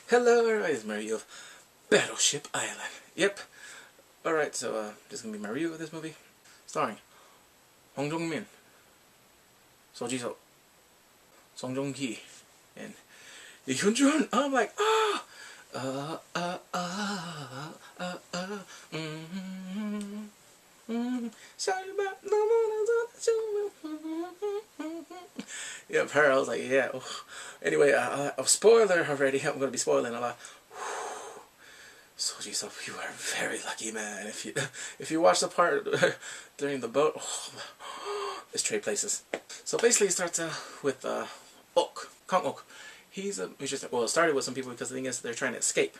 Hello, everybody, it's my review of Battleship Island. Yep. Alright, so this is going to be my review of this movie. Starring Jung-Min, Ji-So, Joong-Ki, and Jung-Hyun. I'm like, Yep, her, I was like, yeah. Anyway, a spoiler already. I'm going to be spoiling a lot. Ji-So, you are very lucky, man. If you watch the part during the boat, this trade places. So basically, it starts with Kang Ok. He's a musician. Well, it started with some people because the thing is, they're trying to escape.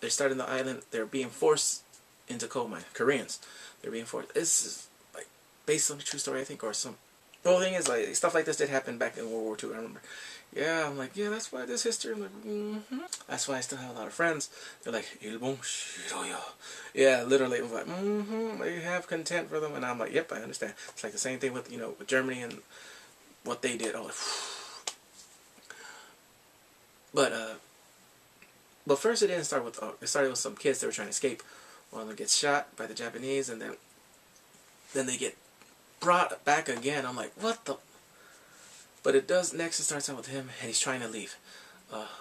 They're starting the island. They're being forced into coal mine. Koreans. They're being forced. This is like based on a true story, I think, or some. The whole thing is, like, stuff like this did happen back in World War II, I remember. Yeah, I'm like, yeah, that's why this history. I'm like, That's why I still have a lot of friends. They're like, 일본 싫어요. Yeah, literally, I'm like, They have content for them, and I'm like, yep, I understand. It's like the same thing with, with Germany and what they did. I'm like, but first it didn't start with. It started with some kids that were trying to escape. One of them gets shot by the Japanese, and then they get brought back again. I'm like, what the? But it does next. It starts out with him, and he's trying to leave.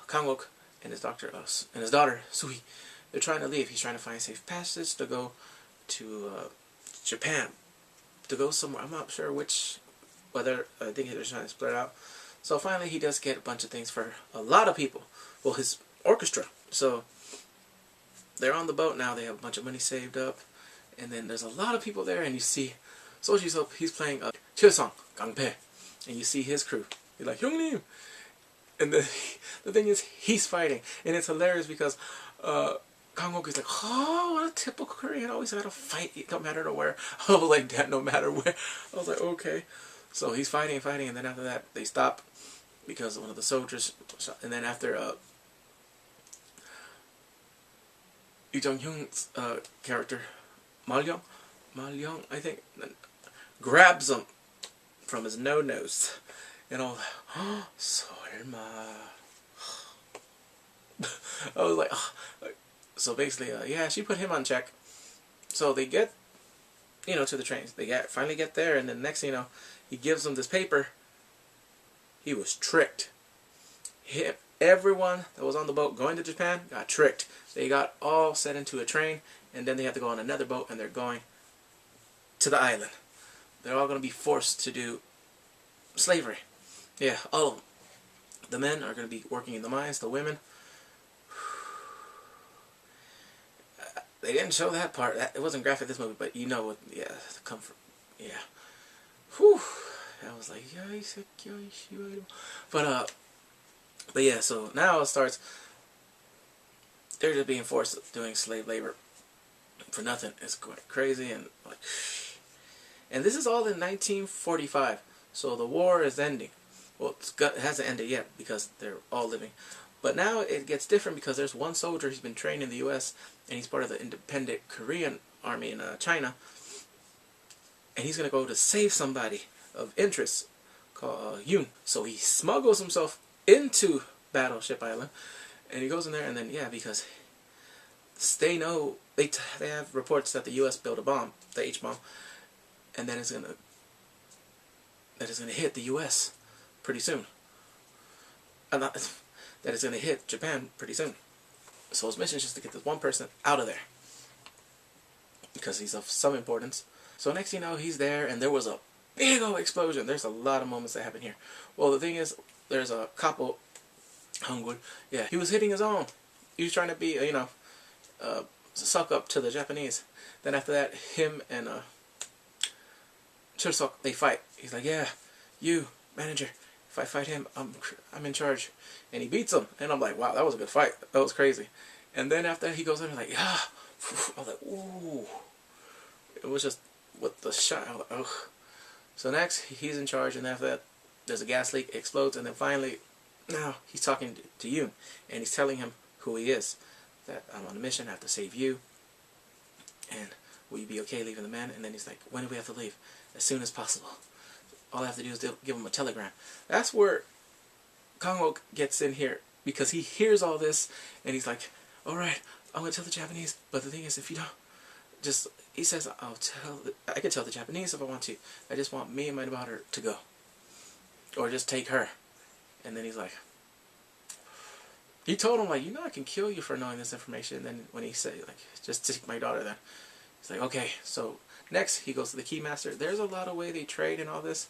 Kang Ok and his daughter Suhi, they're trying to leave. He's trying to find a safe passage to go to Japan, to go somewhere. I'm not sure which. Whether I think they're trying to split out. So finally, he does get a bunch of things for a lot of people. Well, his orchestra. So they're on the boat now. They have a bunch of money saved up, and then there's a lot of people there, and you see. Ji-So, he's playing Chilsong, Gangpe, and you see his crew. He's like, Jung-Min! And the thing is, he's fighting, and it's hilarious because Kang Ok is like, oh, what a typical Korean, always gotta fight, no matter where. I was like that, no matter where. I was like, okay. So he's fighting, and then after that, they stop because one of the soldiers shot, and then after Jung-Hyun's character, Mal-Young, I think, grabs him from his nose, and all that. Oh, 설마. I was like, so basically, yeah, she put him on check. So they get, to the trains. They finally get there, and then next thing you know, he gives them this paper. He was tricked. Everyone that was on the boat going to Japan got tricked. They got all set into a train, and then they have to go on another boat, and they're going to the island. They're all going to be forced to do slavery. Yeah, all of them. The men are going to be working in the mines. The women, they didn't show that part. It wasn't graphic this movie, but yeah, the comfort. Yeah. Whew. I was like, but yeah, so now it starts. They're just being forced doing slave labor for nothing. It's quite crazy, and like, and this is all in 1945. So the war is ending. Well, it hasn't ended yet because they're all living. But now it gets different because there's one soldier. He's been trained in the U.S. and he's part of the independent Korean army in China. And he's going to go to save somebody of interest called Yoon. So he smuggles himself into Battleship Island, and he goes in there, and then yeah, because they know they have reports that the U.S. built a bomb, the H bomb, and then it's gonna hit the U.S. pretty soon. That it's gonna hit Japan pretty soon. So his mission is just to get this one person out of there because he's of some importance. So next thing you know, he's there, and there was a big old explosion. There's a lot of moments that happen here. Well, the thing is, there's a couple, Hungwood, yeah, he was hitting his own. He was trying to be, suck up to the Japanese. Then after that, him and Chulsok, they fight. He's like, yeah, you, manager, if I fight him, I'm in charge. And he beats him. And I'm like, wow, that was a good fight. That was crazy. And then after he goes in, like, yeah. I was like, ooh. It was just with the shot. I was like, ugh. So next, he's in charge, and after that, there's a gas leak, it explodes, and then finally, now he's talking to Yoon, and he's telling him who he is. That I'm on a mission, I have to save you, and will you be okay leaving the men? And then he's like, when do we have to leave? As soon as possible. All I have to do is give him a telegram. That's where Kang Ok gets in here because he hears all this, and he's like, all right, I'm going to tell the Japanese, but the thing is, if you don't, just, he says, I can tell the Japanese if I want to. I just want me and my daughter to go. Or just take her. And then he's like, he told him, like, you know, I can kill you for knowing this information. And then when he said, like, just take my daughter then. He's like, okay. So next, he goes to the Keymaster. There's a lot of way they trade and all this.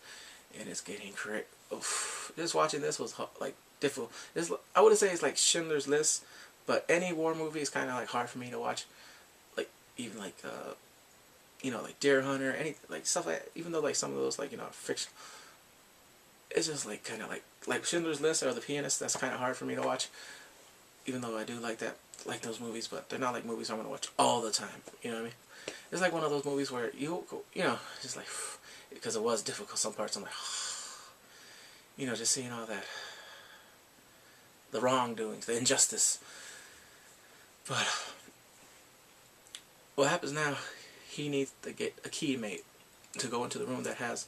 And it's getting crazy. Just watching this was, like, difficult. I wouldn't say it's like Schindler's List, but any war movie is kind of, like, hard for me to watch. Like, even, like, you know, like Deer Hunter, any, like, stuff like that. Even though, like, some of those, like, you know, fiction. It's just, like, kind of, like Schindler's List or The Pianist. That's kind of hard for me to watch. Even though I do like those movies, but they're not like movies I'm gonna watch all the time. You know what I mean? It's like one of those movies where you know, just like, because it was difficult some parts. I'm like, you know, just seeing all that, the wrongdoings, the injustice. But what happens now? He needs to get a key mate to go into the room that has.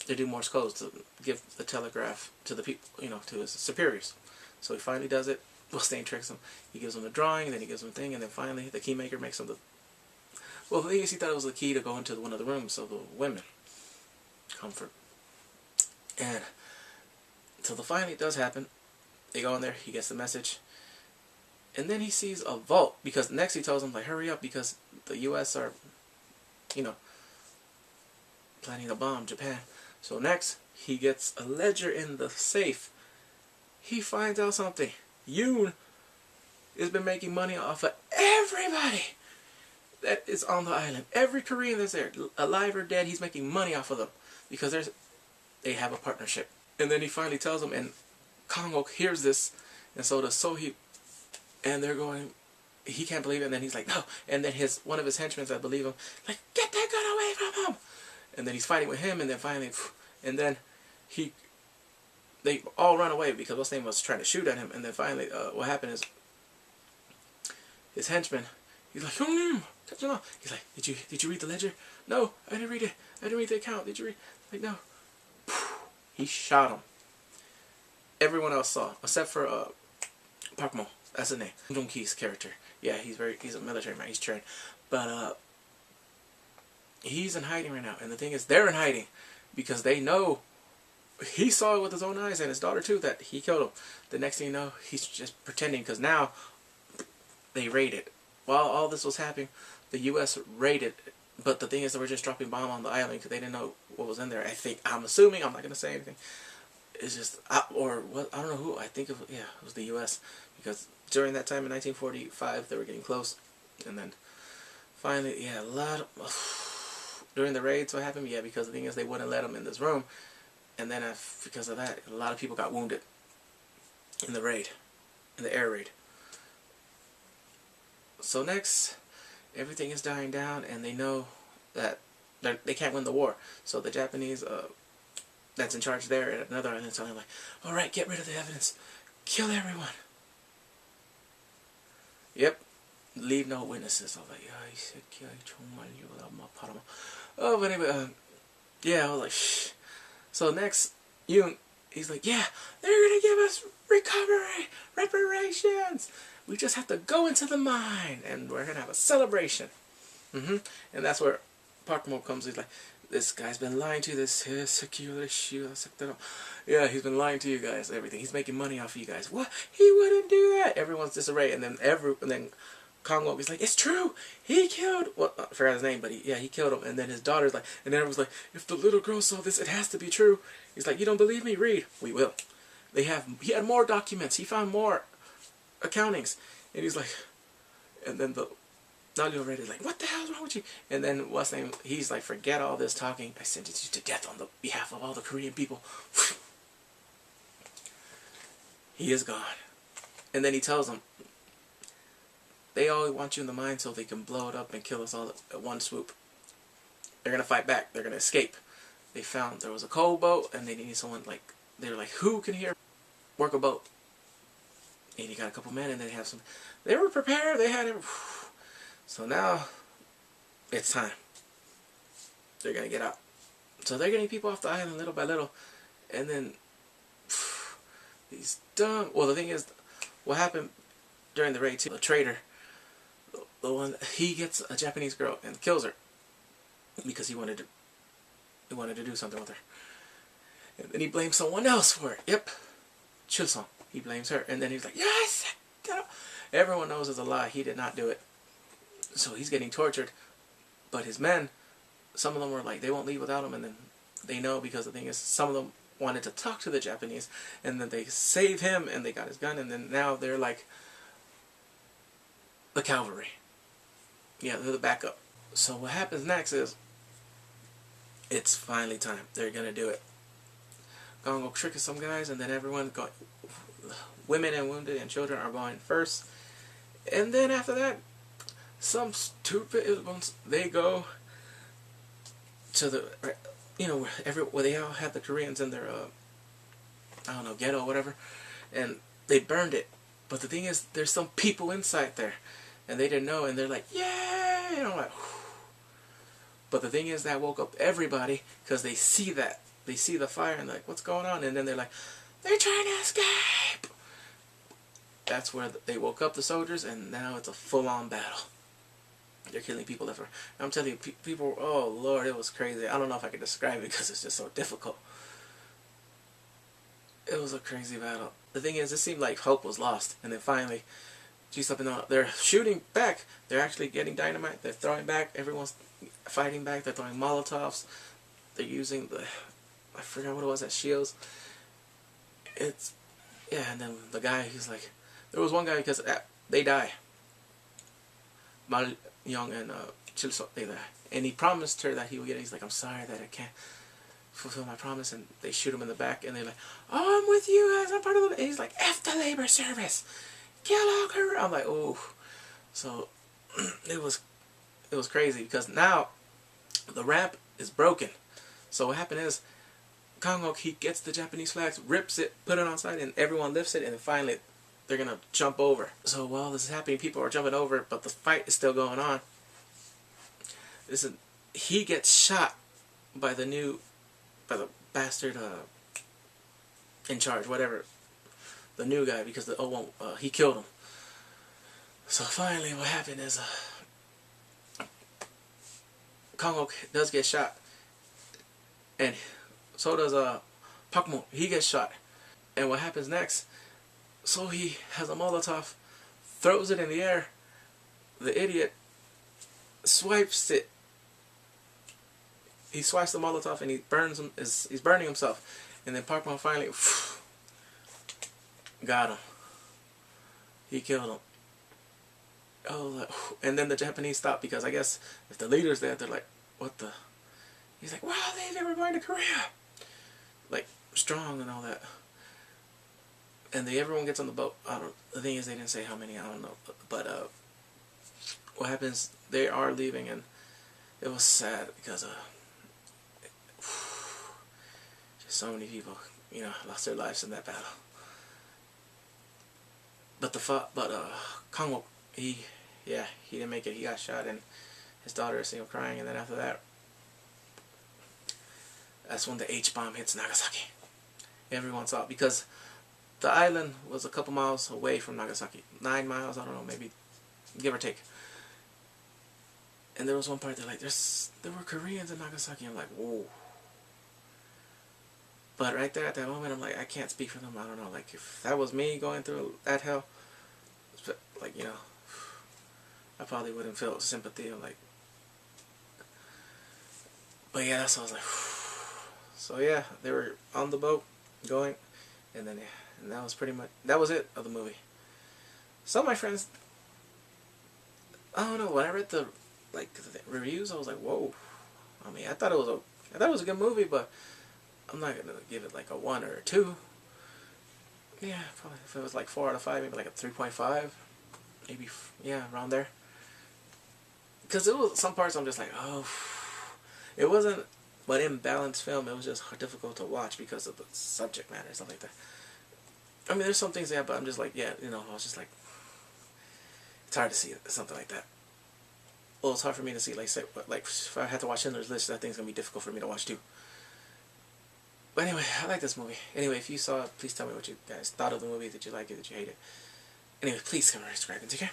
To do Morse codes to give the telegraph to the people, you know, to his superiors. So he finally does it. Well, Stain tricks him. He gives him the drawing, and then he gives him a thing, and then finally the keymaker makes him the... Well, the thing is, he thought it was the key to go into one of the rooms, so the women. Comfort. And until finally it does happen, they go in there, he gets the message, and then he sees a vault, because next he tells him, like, hurry up, because the U.S. are, you know, planning to bomb Japan. So next, he gets a ledger in the safe. He finds out something. Yoon has been making money off of everybody that is on the island. Every Korean that's there, alive or dead, he's making money off of them. Because they have a partnership. And then he finally tells them, and Kang-wook hears this, and so does So-hee. And they're going, he can't believe it, and then he's like, no. And then one of his henchmen, I believe him, like, get that gun away from him. And then he's fighting with him, and then finally, and then they all run away because what's name was trying to shoot at him. And then finally, what happened is his henchman, he's like, Jung-Min, he's like, did you read the ledger? No, I didn't read it. I didn't read the account. Did you read? Like, no. He shot him. Everyone else saw, except for Park Mo. That's his name. Joong-Ki's character. Yeah, he's a military man. He's trained, but he's in hiding right now. And the thing is, they're in hiding because they know he saw it with his own eyes, and his daughter too, that he killed him. The next thing you know, he's just pretending, because now they raided. While all this was happening, the U.S. raided. But the thing is, they were just dropping bomb on the island because they didn't know what was in there. I'm assuming, I'm not going to say anything. It's just, or what, I don't know who, I think it was the U.S. Because during that time in 1945, they were getting close. And then finally, yeah, a lot of, during the raids, what happened? Yeah, because the thing is, they wouldn't let them in this room. And then because of that, a lot of people got wounded in the raid, in the air raid. So next, everything is dying down, and they know that they can't win the war. So the Japanese that's in charge there at another island is telling them, like, all right, get rid of the evidence. Kill everyone. Yep. Leave no witnesses. I was like, oh, but anyway, yeah, I was like, shh. So next, Yoon, he's like, yeah, they're going to give us reparations. We just have to go into the mine, and we're going to have a celebration. And that's where Park Mo comes. He's like, this guy's been lying to you, yeah, he's been lying to you guys, everything. He's making money off of you guys. What? He wouldn't do that. Everyone's disarray, and then Kang-wook is like, it's true. He killed, well, I forgot his name, but he killed him. And then his daughter's like, and then everyone's like, if the little girl saw this, it has to be true. He's like, you don't believe me? Read. We will. He had more documents. He found more accountings. And he's like, and then the Nagio read it like, what the hell is wrong with you? And then what's name? He's like, forget all this talking. I sentence you to death on the behalf of all the Korean people. He is gone. And then he tells them, they all want you in the mine so they can blow it up and kill us all at one swoop. They're going to fight back. They're going to escape. They found there was a coal boat, and they needed someone, like, they were like, who can here work a boat? And he got a couple men, and they have some. They were prepared. They had it. So now, it's time. They're going to get out. So they're getting people off the island little by little. And then, He's dumb. Well, the thing is, what happened during the raid too, the traitor, the one, he gets a Japanese girl and kills her because he wanted to do something with her. And then he blames someone else for it. Yep. Chilsung. He blames her. And then he's like, yes! Everyone knows it's a lie. He did not do it. So he's getting tortured. But his men, some of them were like, they won't leave without him. And then they know, because the thing is, some of them wanted to talk to the Japanese. And then they save him and they got his gun. And then now they're like the cavalry. Yeah, they're the backup. So what happens next is, it's finally time. They're going to do it. Gonna go trick some guys, and then everyone go. Women and wounded and children are going first, and then after that, some stupid ones, they go to the, where they all have the Koreans in their I don't know, ghetto or whatever, and they burned it. But the thing is, there's some people inside there, and they didn't know, and they're like, yay! And I'm like, whew. But the thing is, that woke up everybody because they see that. They see the fire and they're like, what's going on? And then they're like, they're trying to escape! That's where they woke up the soldiers, and now it's a full-on battle. They're killing people left and right. I'm telling you, people, oh Lord, it was crazy. I don't know if I can describe it because it's just so difficult. It was a crazy battle. The thing is, it seemed like hope was lost. And then finally, they're shooting back. They're actually getting dynamite. They're throwing back. Everyone's fighting back. They're throwing Molotovs. They're using the, I forgot what it was, that shields. Yeah, and then the guy, he's like, there was one guy, because they die. Young and Chilso, they die. And he promised her that he would get it. He's like, I'm sorry that I can't fulfill my promise. And they shoot him in the back, and they're like, oh, I'm with you guys, I'm part of the... And he's like, F the labor service, kill all Korea. I'm like, oh. So, it was crazy, because now the ramp is broken. So what happened is, Kangok, he gets the Japanese flags, rips it, put it on side, and everyone lifts it, and then finally they're going to jump over. So while this is happening, people are jumping over, but the fight is still going on. He gets shot by the bastard in charge, whatever, the new guy, because he killed him. So finally what happened is, Kangok does get shot, and so does Park Mo. He gets shot. And what happens next? So he has a Molotov, throws it in the air. The idiot swipes it. He swipes the Molotov and he burns him. He's burning himself. And then Park Mo finally got him. He killed him. Oh, and then the Japanese stopped, because I guess if the leader's there, they're like, what the? He's like, wow, they were going to Korea. Like, strong and all that. And everyone gets on the boat. The thing is, they didn't say how many, I don't know. But what happens, they are leaving, and it was sad because just so many people, lost their lives in that battle. But Kangok, he didn't make it. He got shot, and his daughter is crying. And then after that, that's when the H-bomb hits Nagasaki. Everyone saw it, because the island was a couple miles away from Nagasaki. 9 miles, I don't know, maybe, give or take. And there was one part there, like, there were Koreans in Nagasaki. I'm like, whoa. But right there at that moment, I'm like, I can't speak for them. I don't know, like, if that was me going through that hell, like, I probably wouldn't feel sympathy. I'm like, but yeah, that's what I was like. So yeah, they were on the boat, going, and then and that was pretty much, that was it of the movie. Some of my friends, I don't know, when I read the reviews, I was like, whoa. I mean, I thought it was a good movie, but I'm not gonna give it like a 1 or a 2. Yeah, probably if it was like 4 out of 5, maybe like a 3.5, maybe, yeah, around there. Because it was some parts I'm just like, oh, it wasn't an imbalanced film. It was just difficult to watch because of the subject matter and stuff like that. I mean, there's some things there, but I'm just like, yeah, I was just like, it's hard to see something like that. Well, it's hard for me to see, like if I had to watch Schindler's List, that thing's gonna be difficult for me to watch too. But anyway, I like this movie. Anyway, if you saw it, please tell me what you guys thought of the movie. Did you like it? Did you hate it? Anyway, please come and subscribe and take care.